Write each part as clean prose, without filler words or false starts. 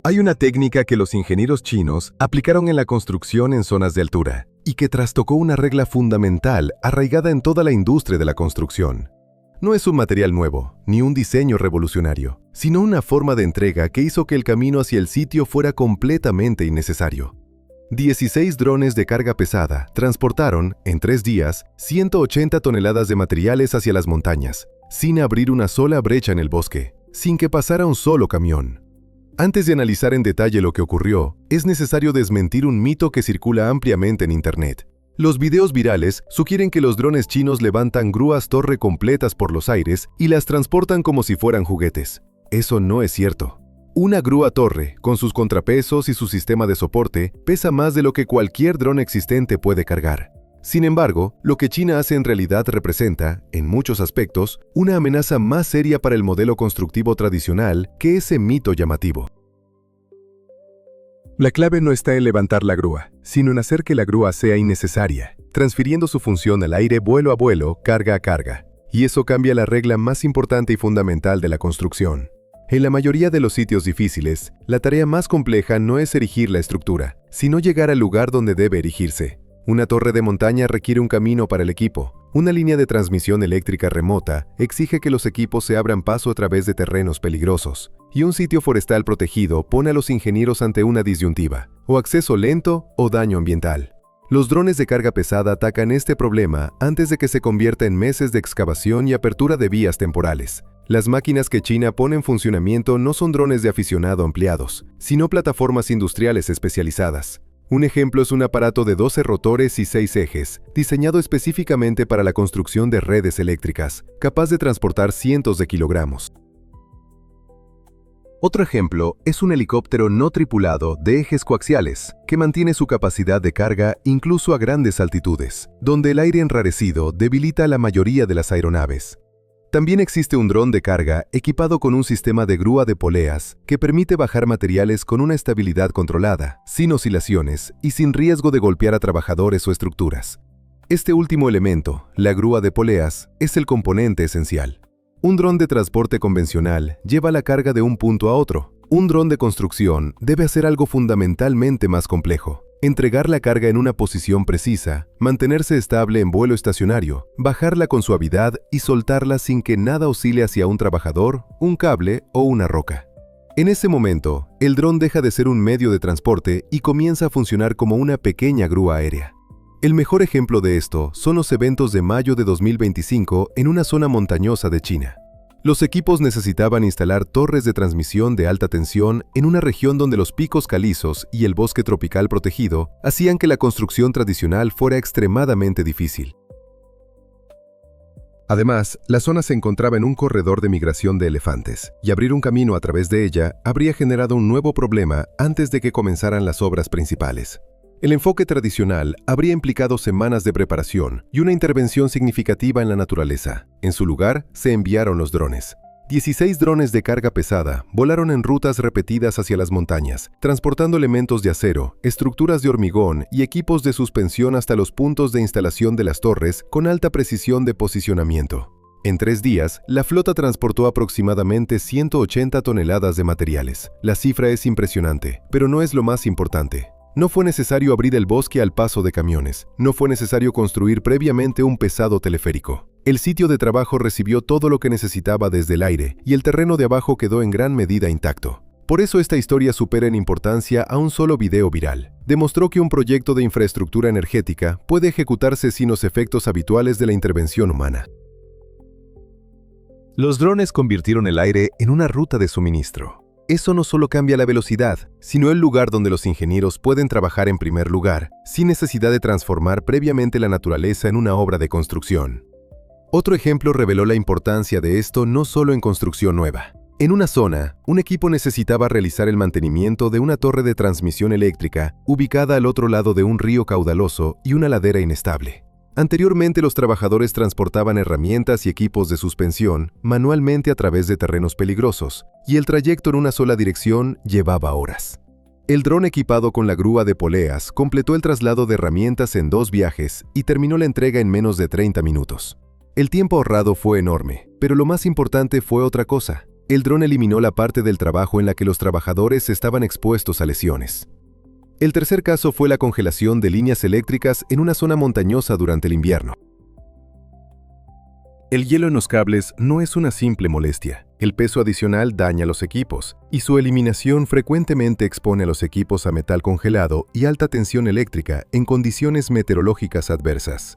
Hay una técnica que los ingenieros chinos aplicaron en la construcción en zonas de altura y que trastocó una regla fundamental arraigada en toda la industria de la construcción. No es un material nuevo, ni un diseño revolucionario, sino una forma de entrega que hizo que el camino hacia el sitio fuera completamente innecesario. 16 drones de carga pesada transportaron, en 3 días, 180 toneladas de materiales hacia las montañas, sin abrir una sola brecha en el bosque, sin que pasara un solo camión. Antes de analizar en detalle lo que ocurrió, es necesario desmentir un mito que circula ampliamente en Internet. Los videos virales sugieren que los drones chinos levantan grúas torre completas por los aires y las transportan como si fueran juguetes. Eso no es cierto. Una grúa torre, con sus contrapesos y su sistema de soporte, pesa más de lo que cualquier dron existente puede cargar. Sin embargo, lo que China hace en realidad representa, en muchos aspectos, una amenaza más seria para el modelo constructivo tradicional que ese mito llamativo. La clave no está en levantar la grúa, sino en hacer que la grúa sea innecesaria, transfiriendo su función al aire vuelo a vuelo, carga a carga. Y eso cambia la regla más importante y fundamental de la construcción. En la mayoría de los sitios difíciles, la tarea más compleja no es erigir la estructura, sino llegar al lugar donde debe erigirse. Una torre de montaña requiere un camino para el equipo. Una línea de transmisión eléctrica remota exige que los equipos se abran paso a través de terrenos peligrosos. Y un sitio forestal protegido pone a los ingenieros ante una disyuntiva, o acceso lento o daño ambiental. Los drones de carga pesada atacan este problema antes de que se convierta en meses de excavación y apertura de vías temporales. Las máquinas que China pone en funcionamiento no son drones de aficionado ampliados, sino plataformas industriales especializadas. Un ejemplo es un aparato de 12 rotores y 6 ejes, diseñado específicamente para la construcción de redes eléctricas, capaz de transportar cientos de kilogramos. Otro ejemplo es un helicóptero no tripulado de ejes coaxiales, que mantiene su capacidad de carga incluso a grandes altitudes, donde el aire enrarecido debilita a la mayoría de las aeronaves. También existe un dron de carga equipado con un sistema de grúa de poleas que permite bajar materiales con una estabilidad controlada, sin oscilaciones y sin riesgo de golpear a trabajadores o estructuras. Este último elemento, la grúa de poleas, es el componente esencial. Un dron de transporte convencional lleva la carga de un punto a otro. Un dron de construcción debe hacer algo fundamentalmente más complejo. Entregar la carga en una posición precisa, mantenerse estable en vuelo estacionario, bajarla con suavidad y soltarla sin que nada oscile hacia un trabajador, un cable o una roca. En ese momento, el dron deja de ser un medio de transporte y comienza a funcionar como una pequeña grúa aérea. El mejor ejemplo de esto son los eventos de mayo de 2025 en una zona montañosa de China. Los equipos necesitaban instalar torres de transmisión de alta tensión en una región donde los picos calizos y el bosque tropical protegido hacían que la construcción tradicional fuera extremadamente difícil. Además, la zona se encontraba en un corredor de migración de elefantes, y abrir un camino a través de ella habría generado un nuevo problema antes de que comenzaran las obras principales. El enfoque tradicional habría implicado semanas de preparación y una intervención significativa en la naturaleza. En su lugar, se enviaron los drones. 16 drones de carga pesada volaron en rutas repetidas hacia las montañas, transportando elementos de acero, estructuras de hormigón y equipos de suspensión hasta los puntos de instalación de las torres con alta precisión de posicionamiento. En 3 días, la flota transportó aproximadamente 180 toneladas de materiales. La cifra es impresionante, pero no es lo más importante. No fue necesario abrir el bosque al paso de camiones. No fue necesario construir previamente un pesado teleférico. El sitio de trabajo recibió todo lo que necesitaba desde el aire y el terreno de abajo quedó en gran medida intacto. Por eso esta historia supera en importancia a un solo video viral. Demostró que un proyecto de infraestructura energética puede ejecutarse sin los efectos habituales de la intervención humana. Los drones convirtieron el aire en una ruta de suministro. Eso no solo cambia la velocidad, sino el lugar donde los ingenieros pueden trabajar en primer lugar, sin necesidad de transformar previamente la naturaleza en una obra de construcción. Otro ejemplo reveló la importancia de esto no solo en construcción nueva. En una zona, un equipo necesitaba realizar el mantenimiento de una torre de transmisión eléctrica ubicada al otro lado de un río caudaloso y una ladera inestable. Anteriormente, los trabajadores transportaban herramientas y equipos de suspensión manualmente a través de terrenos peligrosos, y el trayecto en una sola dirección llevaba horas. El dron equipado con la grúa de poleas completó el traslado de herramientas en 2 viajes y terminó la entrega en menos de 30 minutos. El tiempo ahorrado fue enorme, pero lo más importante fue otra cosa. El dron eliminó la parte del trabajo en la que los trabajadores estaban expuestos a lesiones. El tercer caso fue la congelación de líneas eléctricas en una zona montañosa durante el invierno. El hielo en los cables no es una simple molestia. El peso adicional daña los equipos, y su eliminación frecuentemente expone a los equipos a metal congelado y alta tensión eléctrica en condiciones meteorológicas adversas.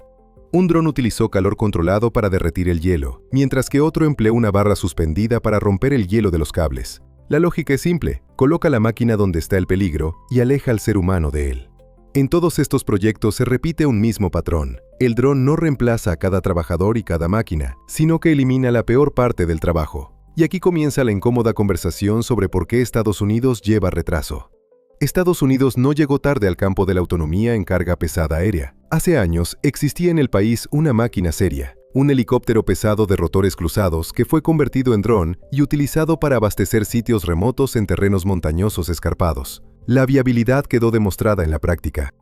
Un dron utilizó calor controlado para derretir el hielo, mientras que otro empleó una barra suspendida para romper el hielo de los cables. La lógica es simple: coloca la máquina donde está el peligro y aleja al ser humano de él. En todos estos proyectos se repite un mismo patrón. El dron no reemplaza a cada trabajador y cada máquina, sino que elimina la peor parte del trabajo. Y aquí comienza la incómoda conversación sobre por qué Estados Unidos lleva retraso. Estados Unidos no llegó tarde al campo de la autonomía en carga pesada aérea. Hace años existía en el país una máquina seria, un helicóptero pesado de rotores cruzados que fue convertido en dron y utilizado para abastecer sitios remotos en terrenos montañosos escarpados. La viabilidad quedó demostrada en la práctica.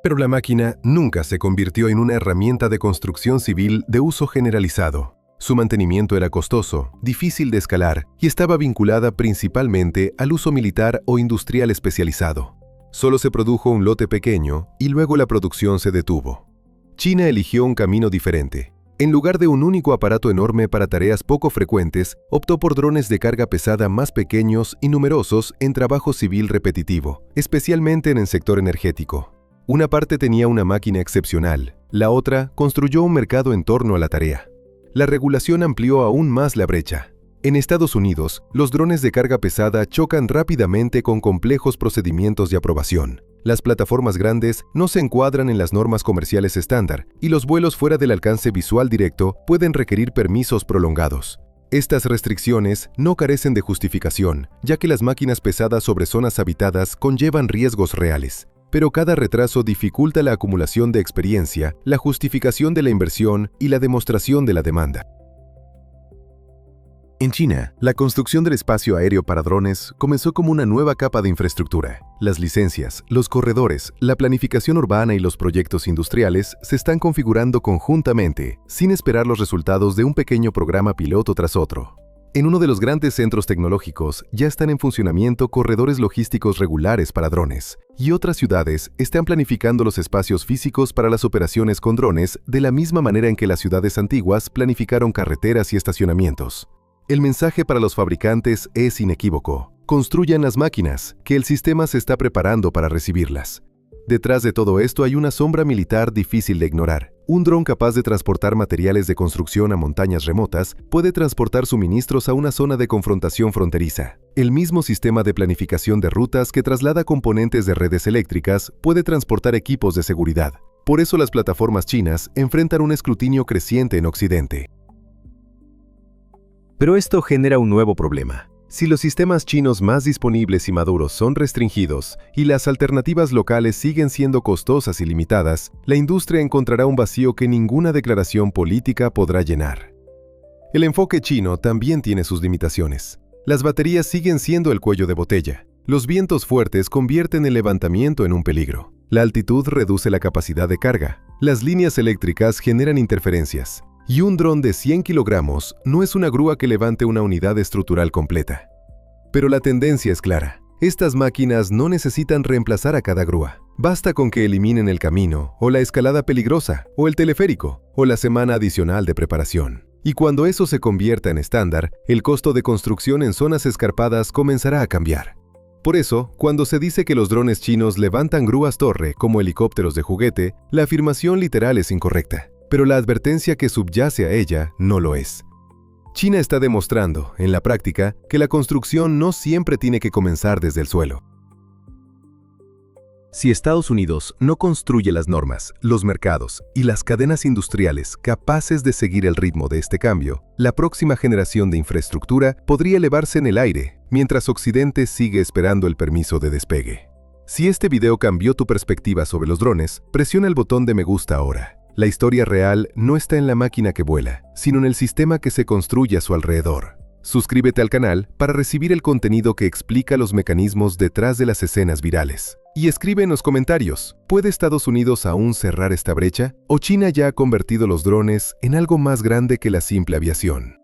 Pero la máquina nunca se convirtió en una herramienta de construcción civil de uso generalizado. Su mantenimiento era costoso, difícil de escalar y estaba vinculada principalmente al uso militar o industrial especializado. Solo se produjo un lote pequeño y luego la producción se detuvo. China eligió un camino diferente. En lugar de un único aparato enorme para tareas poco frecuentes, optó por drones de carga pesada más pequeños y numerosos en trabajo civil repetitivo, especialmente en el sector energético. Una parte tenía una máquina excepcional, la otra construyó un mercado en torno a la tarea. La regulación amplió aún más la brecha. En Estados Unidos, los drones de carga pesada chocan rápidamente con complejos procedimientos de aprobación. Las plataformas grandes no se encuadran en las normas comerciales estándar y los vuelos fuera del alcance visual directo pueden requerir permisos prolongados. Estas restricciones no carecen de justificación, ya que las máquinas pesadas sobre zonas habitadas conllevan riesgos reales. Pero cada retraso dificulta la acumulación de experiencia, la justificación de la inversión y la demostración de la demanda. En China, la construcción del espacio aéreo para drones comenzó como una nueva capa de infraestructura. Las licencias, los corredores, la planificación urbana y los proyectos industriales se están configurando conjuntamente, sin esperar los resultados de un pequeño programa piloto tras otro. En uno de los grandes centros tecnológicos ya están en funcionamiento corredores logísticos regulares para drones, y otras ciudades están planificando los espacios físicos para las operaciones con drones de la misma manera en que las ciudades antiguas planificaron carreteras y estacionamientos. El mensaje para los fabricantes es inequívoco: construyan las máquinas, que el sistema se está preparando para recibirlas. Detrás de todo esto hay una sombra militar difícil de ignorar. Un dron capaz de transportar materiales de construcción a montañas remotas puede transportar suministros a una zona de confrontación fronteriza. El mismo sistema de planificación de rutas que traslada componentes de redes eléctricas puede transportar equipos de seguridad. Por eso las plataformas chinas enfrentan un escrutinio creciente en Occidente. Pero esto genera un nuevo problema. Si los sistemas chinos más disponibles y maduros son restringidos y las alternativas locales siguen siendo costosas y limitadas, la industria encontrará un vacío que ninguna declaración política podrá llenar. El enfoque chino también tiene sus limitaciones. Las baterías siguen siendo el cuello de botella. Los vientos fuertes convierten el levantamiento en un peligro. La altitud reduce la capacidad de carga. Las líneas eléctricas generan interferencias. Y un dron de 100 kilogramos no es una grúa que levante una unidad estructural completa. Pero la tendencia es clara. Estas máquinas no necesitan reemplazar a cada grúa. Basta con que eliminen el camino, o la escalada peligrosa, o el teleférico, o la semana adicional de preparación. Y cuando eso se convierta en estándar, el costo de construcción en zonas escarpadas comenzará a cambiar. Por eso, cuando se dice que los drones chinos levantan grúas torre como helicópteros de juguete, la afirmación literal es incorrecta. Pero la advertencia que subyace a ella no lo es. China está demostrando, en la práctica, que la construcción no siempre tiene que comenzar desde el suelo. Si Estados Unidos no construye las normas, los mercados y las cadenas industriales capaces de seguir el ritmo de este cambio, la próxima generación de infraestructura podría elevarse en el aire, mientras Occidente sigue esperando el permiso de despegue. Si este video cambió tu perspectiva sobre los drones, presiona el botón de me gusta ahora. La historia real no está en la máquina que vuela, sino en el sistema que se construye a su alrededor. Suscríbete al canal para recibir el contenido que explica los mecanismos detrás de las escenas virales. Y escribe en los comentarios, ¿puede Estados Unidos aún cerrar esta brecha? ¿O China ya ha convertido los drones en algo más grande que la simple aviación?